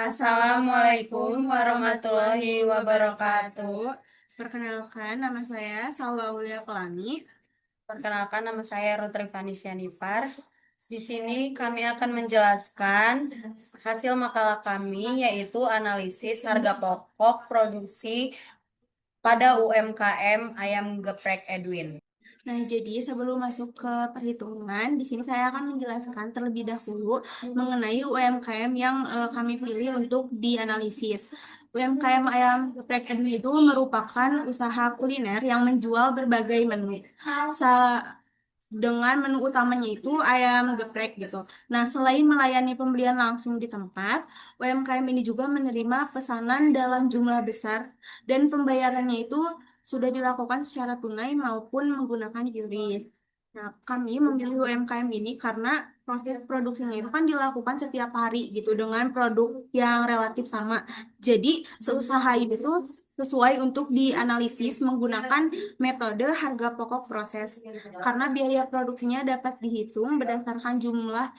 Assalamualaikum warahmatullahi wabarakatuh. Perkenalkan, nama saya Salwa Aulia Pelani. Perkenalkan, nama saya Rutri Vanisya Nipar. Di sini kami akan menjelaskan hasil makalah kami, yaitu analisis harga pokok produksi pada UMKM Ayam Geprek Edwin. Nah, jadi sebelum masuk ke perhitungan, di sini saya akan menjelaskan terlebih dahulu mengenai UMKM yang kami pilih untuk dianalisis. UMKM Ayam Geprek Edwin itu merupakan usaha kuliner yang menjual berbagai menu. Dengan menu utamanya itu ayam geprek gitu. Nah, selain melayani pembelian langsung di tempat, UMKM ini juga menerima pesanan dalam jumlah besar dan pembayarannya itu sudah dilakukan secara tunai maupun menggunakan QRIS. Nah, kami memilih UMKM ini karena proses produksinya itu kan dilakukan setiap hari gitu dengan produk yang relatif sama. Jadi, seusaha ini tuh sesuai untuk dianalisis menggunakan metode harga pokok proses. Karena biaya produksinya dapat dihitung berdasarkan jumlah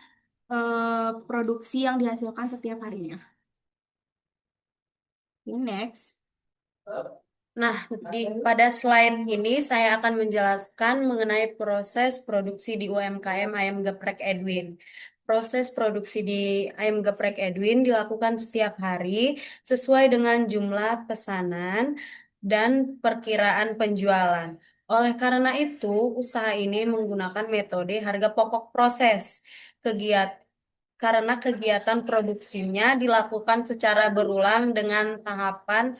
produksi yang dihasilkan setiap harinya. Next. Nah, pada slide ini saya akan menjelaskan mengenai proses produksi di UMKM Ayam Geprek Edwin. Proses produksi di Ayam Geprek Edwin dilakukan setiap hari sesuai dengan jumlah pesanan dan perkiraan penjualan. Oleh karena itu, usaha ini menggunakan metode harga pokok proses. Karena kegiatan produksinya dilakukan secara berulang dengan tahapan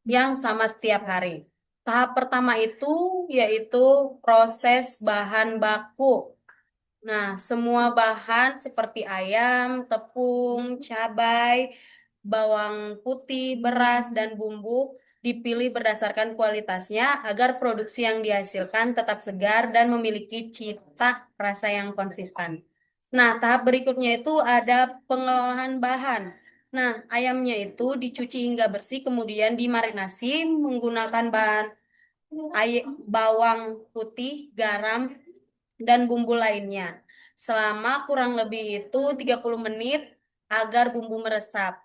yang sama setiap hari. Tahap pertama itu yaitu proses bahan baku. Nah, semua bahan seperti ayam, tepung, cabai, bawang putih, beras, dan bumbu dipilih berdasarkan kualitasnya agar produksi yang dihasilkan tetap segar dan memiliki cita rasa yang konsisten. Nah, tahap berikutnya itu ada pengelolaan bahan. Nah, ayamnya itu dicuci hingga bersih, kemudian dimarinasi menggunakan bahan bawang putih, garam, dan bumbu lainnya. Selama kurang lebih itu 30 menit agar bumbu meresap.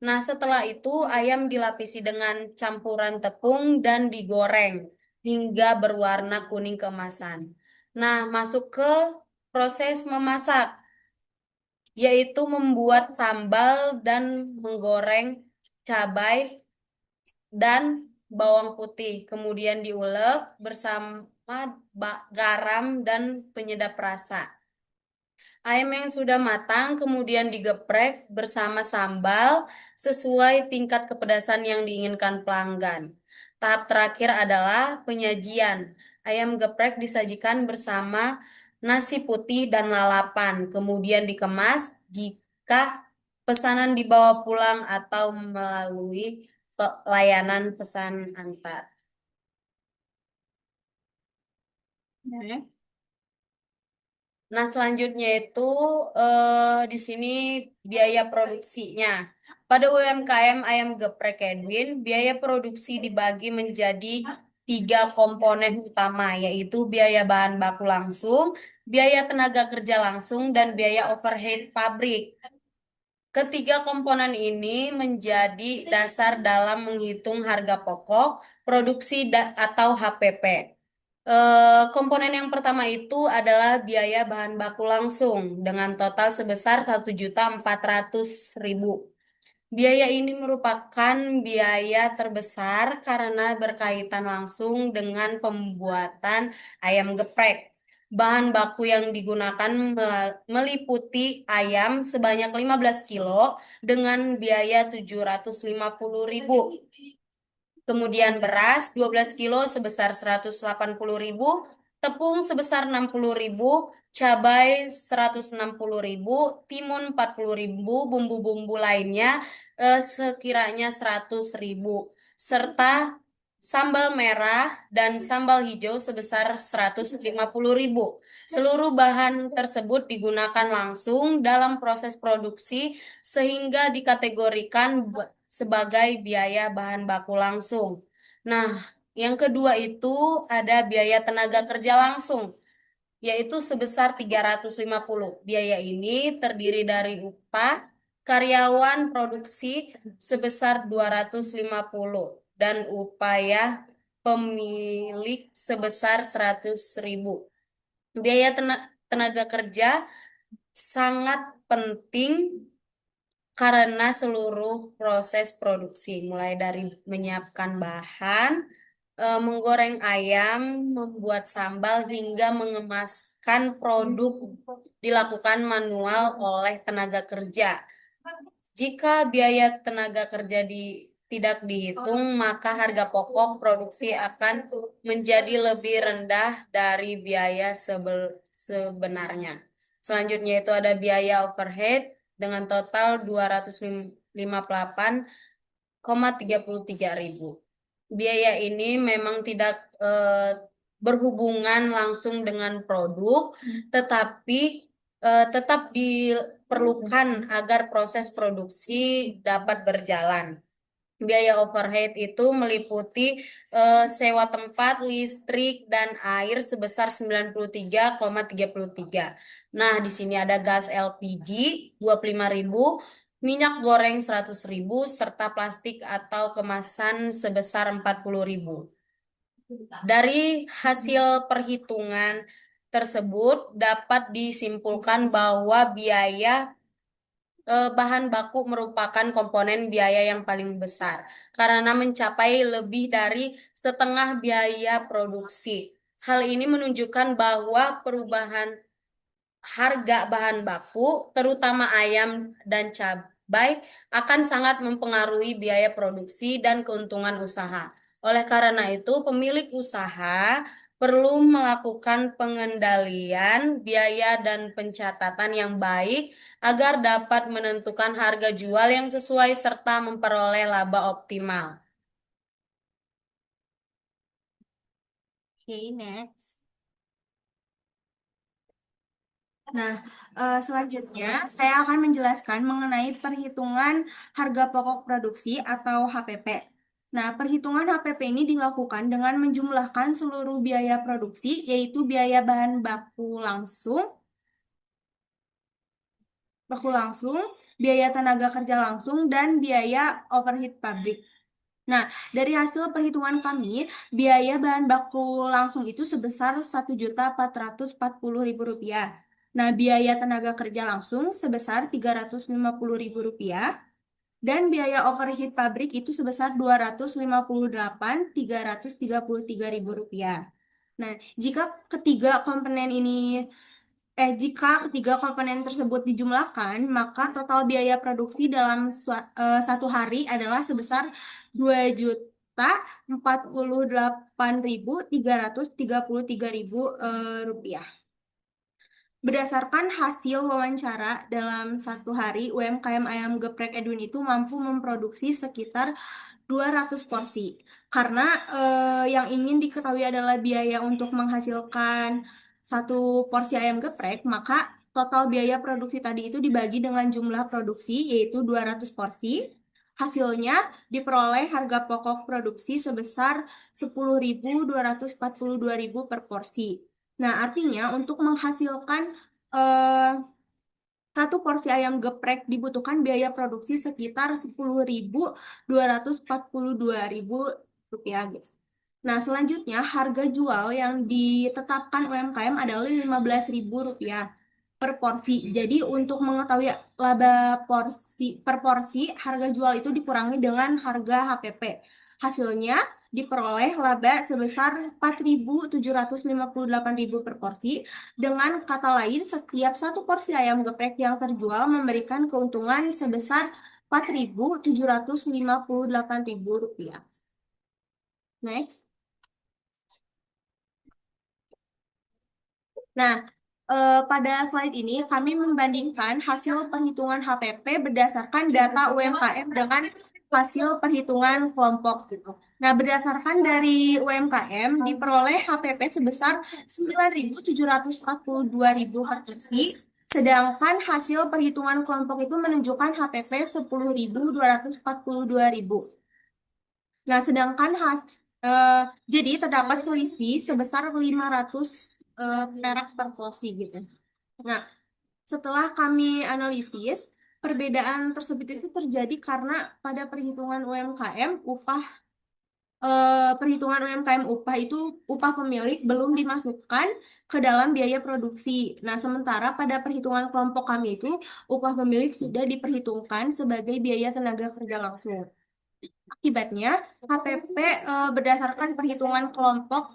Nah, setelah itu ayam dilapisi dengan campuran tepung dan digoreng hingga berwarna kuning keemasan. Nah, masuk ke proses memasak, yaitu membuat sambal dan menggoreng cabai dan bawang putih, kemudian diulek bersama garam dan penyedap rasa. Ayam yang sudah matang kemudian digeprek bersama sambal sesuai tingkat kepedasan yang diinginkan pelanggan. Tahap terakhir adalah penyajian. Ayam geprek disajikan bersama nasi putih dan lalapan, kemudian dikemas jika pesanan dibawa pulang atau melalui layanan pesan antar. Next. Nah, selanjutnya itu di sini biaya produksinya. Pada UMKM Ayam Geprek Edwin, biaya produksi dibagi menjadi tiga komponen utama, yaitu biaya bahan baku langsung, biaya tenaga kerja langsung, dan biaya overhead pabrik. Ketiga komponen ini menjadi dasar dalam menghitung harga pokok produksi atau HPP. Komponen yang pertama itu adalah biaya bahan baku langsung dengan total sebesar 1.400.000. Biaya ini merupakan biaya terbesar karena berkaitan langsung dengan pembuatan ayam geprek. Bahan baku yang digunakan meliputi ayam sebanyak 15 kilo dengan biaya 750.000. Kemudian beras 12 kilo sebesar 180.000, tepung sebesar 60.000, cabai 160.000, timun 40.000, bumbu-bumbu lainnya sekiranya 100.000, serta sambal merah dan sambal hijau sebesar 150.000. Seluruh bahan tersebut digunakan langsung dalam proses produksi sehingga dikategorikan sebagai biaya bahan baku langsung. Nah, yang kedua itu ada biaya tenaga kerja langsung, yaitu sebesar 350. Biaya ini terdiri dari upah karyawan produksi sebesar 250 dan upaya pemilik sebesar 100.000. Biaya tenaga kerja sangat penting karena seluruh proses produksi, mulai dari menyiapkan bahan, menggoreng ayam, membuat sambal, hingga mengemaskan produk dilakukan manual oleh tenaga kerja. Jika biaya tenaga kerja tidak dihitung, maka harga pokok produksi akan menjadi lebih rendah dari biaya sebenarnya. Selanjutnya itu ada biaya overhead dengan total 258,33 ribu. Biaya ini memang tidak berhubungan langsung dengan produk, tetapi tetap diperlukan agar proses produksi dapat berjalan. Biaya overhead itu meliputi sewa tempat, listrik, dan air sebesar 93,33. Nah, di sini ada gas LPG 25.000, minyak goreng 100.000, serta plastik atau kemasan sebesar 40.000. Dari hasil perhitungan tersebut dapat disimpulkan bahwa biaya bahan baku merupakan komponen biaya yang paling besar karena mencapai lebih dari setengah biaya produksi. Hal ini menunjukkan bahwa perubahan harga bahan baku, terutama ayam dan cabai, akan sangat mempengaruhi biaya produksi dan keuntungan usaha. Oleh karena itu, pemilik usaha perlu melakukan pengendalian biaya dan pencatatan yang baik agar dapat menentukan harga jual yang sesuai serta memperoleh laba optimal. Oke, next. Nah, selanjutnya saya akan menjelaskan mengenai perhitungan harga pokok produksi atau HPP. Nah, perhitungan HPP ini dilakukan dengan menjumlahkan seluruh biaya produksi, yaitu biaya baku langsung, biaya tenaga kerja langsung, dan biaya overhead pabrik. Nah, dari hasil perhitungan kami, biaya bahan baku langsung itu sebesar Rp1.440.000. Nah, biaya tenaga kerja langsung sebesar Rp350.000 dan biaya overhead pabrik itu sebesar Rp258.333.000. Nah, jika ketiga komponen tersebut dijumlahkan, maka total biaya produksi dalam satu hari adalah sebesar Rp2.048.333.000. Berdasarkan hasil wawancara dalam satu hari, UMKM Ayam Geprek Edwin itu mampu memproduksi sekitar 200 porsi. Karena yang ingin diketahui adalah biaya untuk menghasilkan satu porsi ayam geprek, maka total biaya produksi tadi itu dibagi dengan jumlah produksi, yaitu 200 porsi. Hasilnya diperoleh harga pokok produksi sebesar Rp10.242.000 per porsi. Nah, artinya untuk menghasilkan eh, satu porsi ayam geprek dibutuhkan biaya produksi sekitar Rp10.242.000 gitu. Nah, selanjutnya harga jual yang ditetapkan UMKM adalah Rp15.000 per porsi. Jadi untuk mengetahui laba porsi per porsi, harga jual itu dikurangi dengan harga HPP. Hasilnya diperoleh laba sebesar Rp4.758.000 per porsi. Dengan kata lain, setiap satu porsi ayam geprek yang terjual memberikan keuntungan sebesar Rp4.758.000. Next. Nah, pada slide ini kami membandingkan hasil perhitungan HPP berdasarkan data UMKM dengan hasil perhitungan kelompok gitu. Nah, berdasarkan dari UMKM diperoleh HPP sebesar 9.742.000 per porsi, sedangkan hasil perhitungan kelompok itu menunjukkan HPP 10.242.000. Nah, sedangkan eh, jadi terdapat selisih sebesar 500 perak per porsi gitu. Nah, setelah kami analisis, Perbedaan tersebut itu terjadi karena pada perhitungan UMKM perhitungan UMKM upah itu upah pemilik belum dimasukkan ke dalam biaya produksi. Nah, sementara pada perhitungan kelompok kami itu upah pemilik sudah diperhitungkan sebagai biaya tenaga kerja langsung. Akibatnya, HPP berdasarkan perhitungan kelompok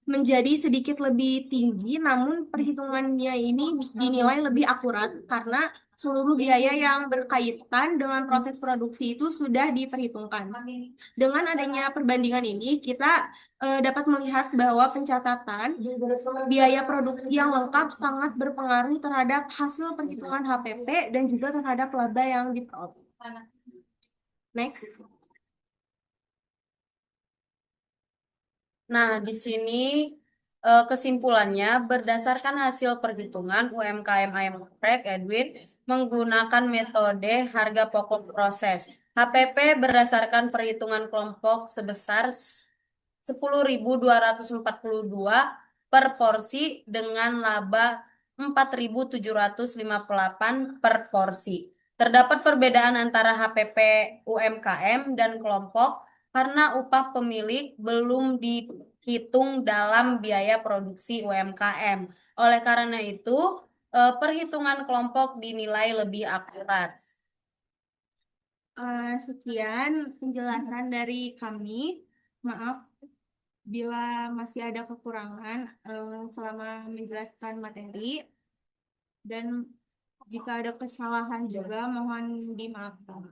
menjadi sedikit lebih tinggi, namun perhitungannya ini dinilai lebih akurat karena seluruh biaya yang berkaitan dengan proses produksi itu sudah diperhitungkan. Dengan adanya perbandingan ini, kita dapat melihat bahwa pencatatan biaya produksi yang lengkap sangat berpengaruh terhadap hasil perhitungan HPP dan juga terhadap laba yang diperoleh. Next. Nah, di sini kesimpulannya berdasarkan hasil perhitungan UMKM Ayam Geprek Edwin menggunakan metode harga pokok proses. HPP berdasarkan perhitungan kelompok sebesar 10.242 per porsi dengan laba 4.758 per porsi. Terdapat perbedaan antara HPP UMKM dan kelompok karena upah pemilik belum dihitung dalam biaya produksi UMKM. Oleh karena itu, perhitungan kelompok dinilai lebih akurat. Sekian penjelasan dari kami. Maaf bila masih ada kekurangan selama menjelaskan materi dan jika ada kesalahan juga mohon dimaafkan.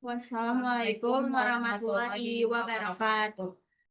Wassalamualaikum warahmatullahi wabarakatuh.